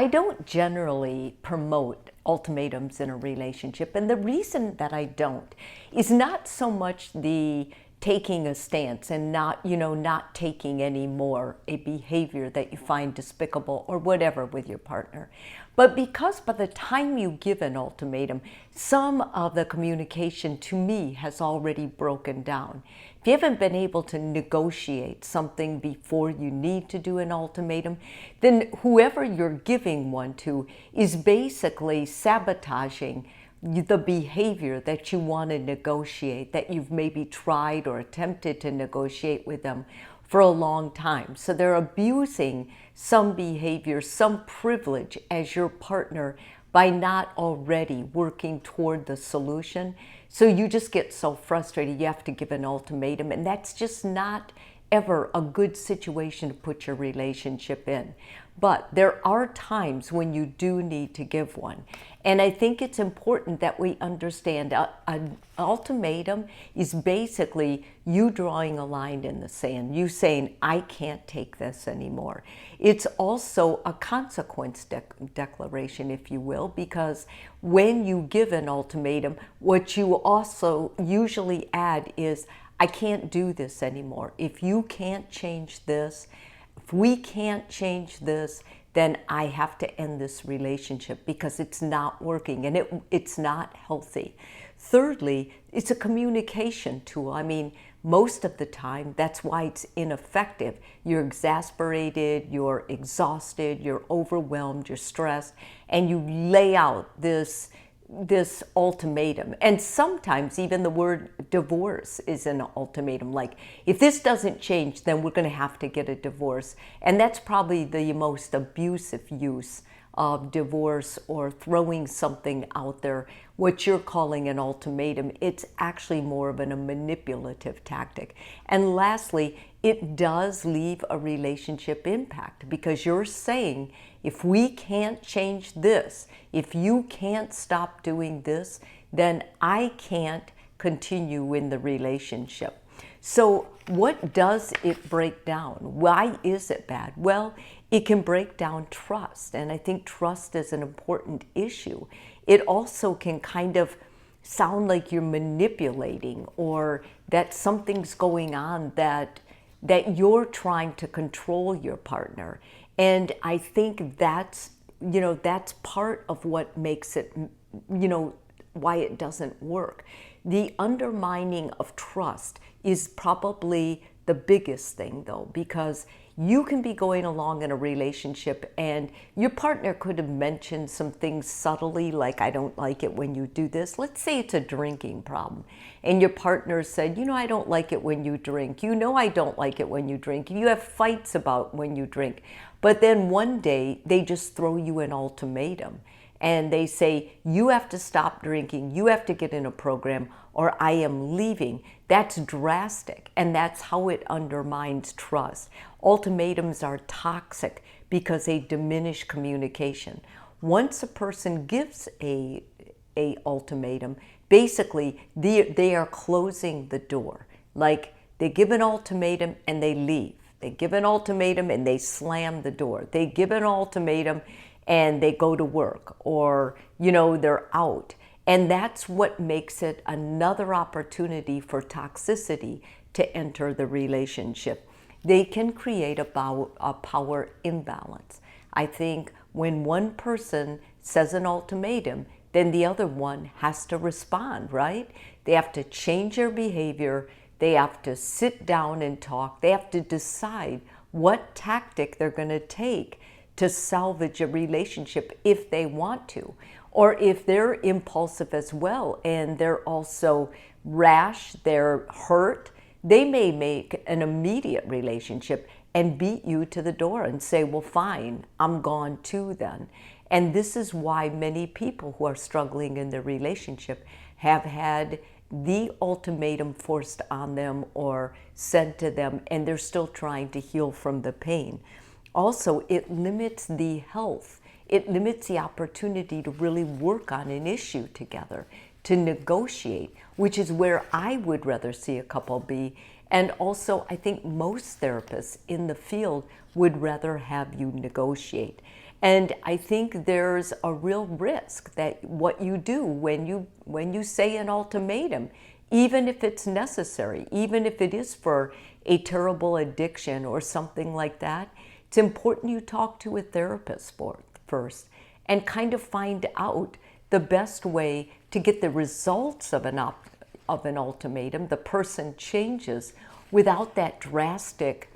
I don't generally promote ultimatums in a relationship. And the reason that I don't is not so much the taking a stance and not taking any more a behavior that you find despicable or whatever with your partner. But because by the time you give an ultimatum, some of the communication to me has already broken down. If you haven't been able to negotiate something before you need to do an ultimatum, then whoever you're giving one to is basically sabotaging the behavior that you want to negotiate, that you've maybe tried or attempted to negotiate with them for a long time. So they're abusing some behavior, some privilege as your partner by not already working toward the solution. So you just get so frustrated you have to give an ultimatum, and that's just not ever a good situation to put your relationship in. But there are times when you do need to give one. And I think it's important that we understand an ultimatum is basically you drawing a line in the sand, you saying, I can't take this anymore. It's also a consequence declaration, if you will, because when you give an ultimatum, what you also usually add is, I can't do this anymore. If you can't change this, if we can't change this, then I have to end this relationship because it's not working and it's not healthy. Thirdly, it's a communication tool. I mean, most of the time, that's why it's ineffective. You're exasperated, you're exhausted, you're overwhelmed, you're stressed, and you lay out this ultimatum. And sometimes even the word divorce is an ultimatum. Like, if this doesn't change, then we're going to have to get a divorce. And that's probably the most abusive use of divorce, or throwing something out there, what you're calling an ultimatum. It's actually more of a manipulative tactic. And lastly, it does leave a relationship impact, because you're saying, if we can't change this, if you can't stop doing this, then I can't continue in the relationship. So what does it break down? Why is it bad? Well, it can break down trust, and I think trust is an important issue. It also can kind of sound like you're manipulating, or that something's going on that you're trying to control your partner. And I think that's part of what makes it, why it doesn't work. The undermining of trust is probably the biggest thing, though, because you can be going along in a relationship and your partner could have mentioned some things subtly, like, I don't like it when you do this. Let's say it's a drinking problem, and your partner said, I don't like it when you drink. I don't like it when you drink. You have fights about when you drink. But then one day they just throw you an ultimatum. And they say, you have to stop drinking, you have to get in a program, or I am leaving. That's drastic, and that's how it undermines trust. Ultimatums are toxic because they diminish communication. Once a person gives a ultimatum, basically they are closing the door. Like, they give an ultimatum and they leave. They give an ultimatum and they slam the door. They give an ultimatum and they go to work, or, they're out. And that's what makes it another opportunity for toxicity to enter the relationship. They can create a power imbalance. I think when one person says an ultimatum, then the other one has to respond, right? They have to change their behavior. They have to sit down and talk. They have to decide what tactic they're going to take to salvage a relationship if they want to. Or if they're impulsive as well and they're also rash, they're hurt, they may make an immediate relationship and beat you to the door and say, well, fine, I'm gone too then. And this is why many people who are struggling in their relationship have had the ultimatum forced on them or sent to them, and they're still trying to heal from the pain. Also, it limits the health. It limits the opportunity to really work on an issue together, to negotiate, which is where I would rather see a couple be. And also, I think most therapists in the field would rather have you negotiate. And I think there's a real risk that what you do when you say an ultimatum, even if it's necessary, even if it is for a terrible addiction or something like that, it's important you talk to a therapist first and kind of find out the best way to get the results of an ultimatum. The person changes without that drastic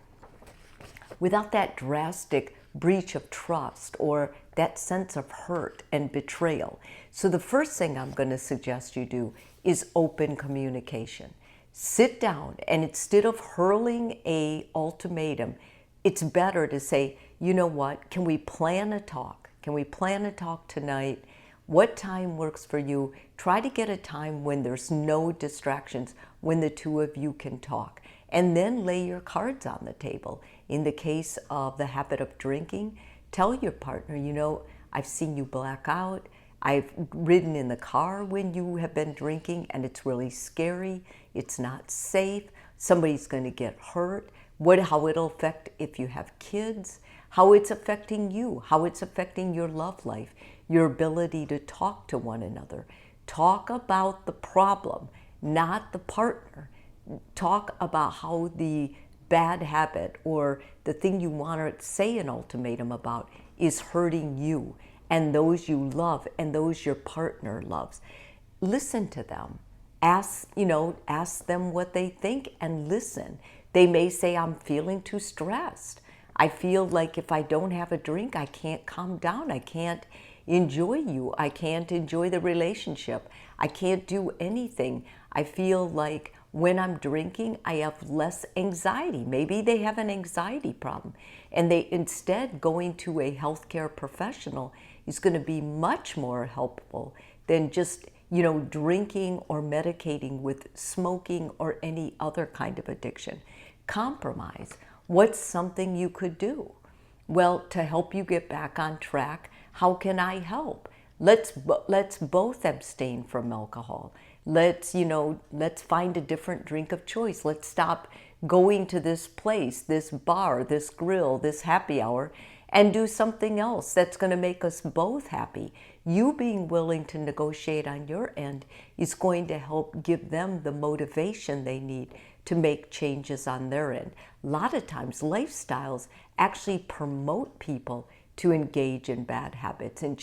breach of trust or that sense of hurt and betrayal. So the first thing I'm going to suggest you do is open communication. Sit down, and instead of hurling a ultimatum, it's better to say, you know what, can we plan a talk? Can we plan a talk tonight? What time works for you? Try to get a time when there's no distractions, when the two of you can talk. And then lay your cards on the table. In the case of the habit of drinking, tell your partner, you know, I've seen you black out. I've ridden in the car when you have been drinking, and it's really scary. It's not safe. Somebody's going to get hurt. How it'll affect if you have kids, how it's affecting you, how it's affecting your love life, your ability to talk to one another. Talk about the problem, not the partner. Talk about how the bad habit or the thing you want to say an ultimatum about is hurting you and those you love and those your partner loves. Listen to them. Ask them what they think and listen. They may say, I'm feeling too stressed. I feel like if I don't have a drink, I can't calm down. I can't enjoy you. I can't enjoy the relationship. I can't do anything. I feel like when I'm drinking, I have less anxiety. Maybe they have an anxiety problem. And they instead going to a healthcare professional is going to be much more helpful than just, drinking or medicating with smoking or any other kind of addiction. Compromise. What's something you could do? Well, to help you get back on track, how can I help? Let's both abstain from alcohol. Let's find a different drink of choice. Let's stop going to this place, this bar, this grill, this happy hour, and do something else that's going to make us both happy. You being willing to negotiate on your end is going to help give them the motivation they need to make changes on their end. A lot of times, lifestyles actually promote people to engage in bad habits and